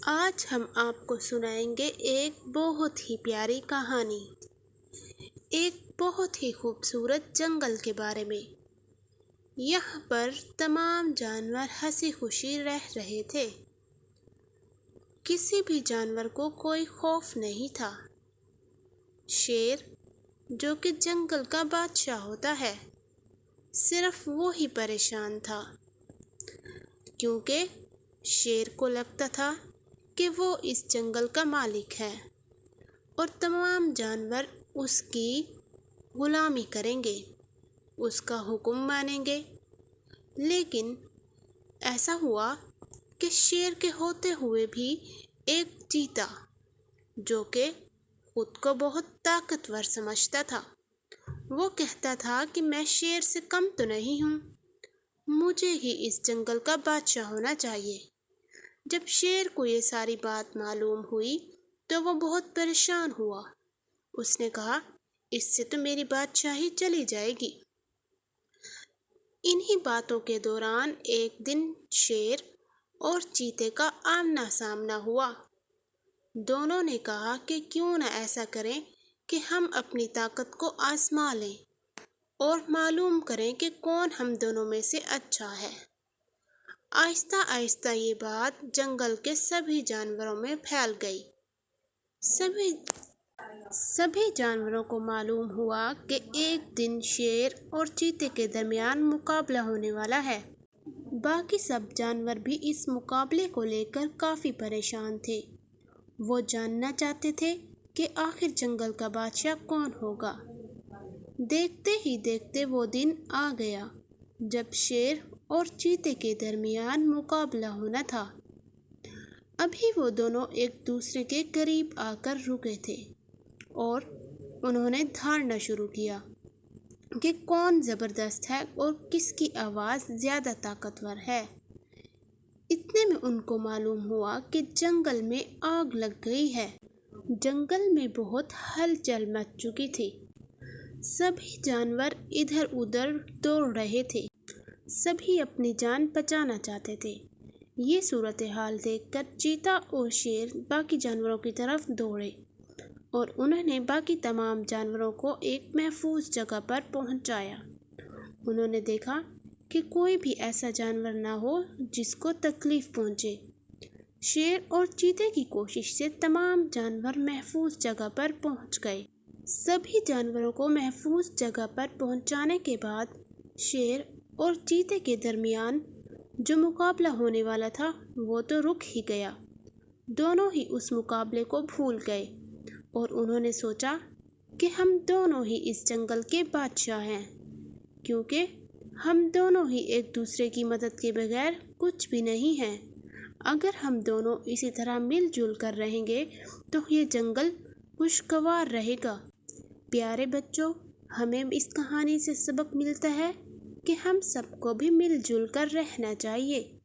آج ہم آپ کو سنائیں گے ایک بہت ہی پیاری کہانی، ایک بہت ہی خوبصورت جنگل کے بارے میں۔ یہاں پر تمام جانور ہنسی خوشی رہ رہے تھے۔ کسی بھی جانور کو کوئی خوف نہیں تھا۔ شیر، جو کہ جنگل کا بادشاہ ہوتا ہے، صرف وہی پریشان تھا، کیونکہ شیر کو لگتا تھا کہ وہ اس جنگل کا مالک ہے اور تمام جانور اس کی غلامی کریں گے، اس کا حکم مانیں گے۔ لیکن ایسا ہوا کہ شیر کے ہوتے ہوئے بھی ایک چیتا، جو کہ خود کو بہت طاقتور سمجھتا تھا، وہ کہتا تھا کہ میں شیر سے کم تو نہیں ہوں، مجھے ہی اس جنگل کا بادشاہ ہونا چاہیے۔ جب شیر کو یہ ساری بات معلوم ہوئی تو وہ بہت پریشان ہوا۔ اس نے کہا، اس سے تو میری بادشاہی چلی جائے گی۔ انہی باتوں کے دوران ایک دن شیر اور چیتے کا آمنا سامنا ہوا۔ دونوں نے کہا کہ کیوں نہ ایسا کریں کہ ہم اپنی طاقت کو آزما لیں اور معلوم کریں کہ کون ہم دونوں میں سے اچھا ہے۔ آہستہ آہستہ یہ بات جنگل کے سبھی جانوروں میں پھیل گئی۔ سبھی جانوروں کو معلوم ہوا کہ ایک دن شیر اور چیتے کے درمیان مقابلہ ہونے والا ہے۔ باقی سب جانور بھی اس مقابلے کو لے کر کافی پریشان تھے۔ وہ جاننا چاہتے تھے کہ آخر جنگل کا بادشاہ کون ہوگا۔ دیکھتے ہی دیکھتے وہ دن آ گیا جب شیر اور چیتے کے درمیان مقابلہ ہونا تھا۔ ابھی وہ دونوں ایک دوسرے کے قریب آ کر رکے تھے اور انہوں نے دھاڑنا شروع کیا کہ کون زبردست ہے اور کس کی آواز زیادہ طاقتور ہے۔ اتنے میں ان کو معلوم ہوا کہ جنگل میں آگ لگ گئی ہے۔ جنگل میں بہت ہلچل مچ چکی تھی۔ سبھی جانور ادھر ادھر دوڑ رہے تھے، سبھی اپنی جان بچانا چاہتے تھے۔ یہ صورتحال دیکھ کر چیتا اور شیر باقی جانوروں کی طرف دوڑے اور انہوں نے باقی تمام جانوروں کو ایک محفوظ جگہ پر پہنچایا۔ انہوں نے دیکھا کہ کوئی بھی ایسا جانور نہ ہو جس کو تکلیف پہنچے۔ شیر اور چیتے کی کوشش سے تمام جانور محفوظ جگہ پر پہنچ گئے۔ سبھی جانوروں کو محفوظ جگہ پر پہنچانے کے بعد شیر اور چیتے کے درمیان جو مقابلہ ہونے والا تھا وہ تو رک ہی گیا۔ دونوں ہی اس مقابلے کو بھول گئے اور انہوں نے سوچا کہ ہم دونوں ہی اس جنگل کے بادشاہ ہیں، کیونکہ ہم دونوں ہی ایک دوسرے کی مدد کے بغیر کچھ بھی نہیں ہیں۔ اگر ہم دونوں اسی طرح مل جل کر رہیں گے تو یہ جنگل خوشگوار رہے گا۔ پیارے بچوں، ہمیں اس کہانی سے سبق ملتا ہے کہ ہم سب کو بھی مل جل کر رہنا چاہیے۔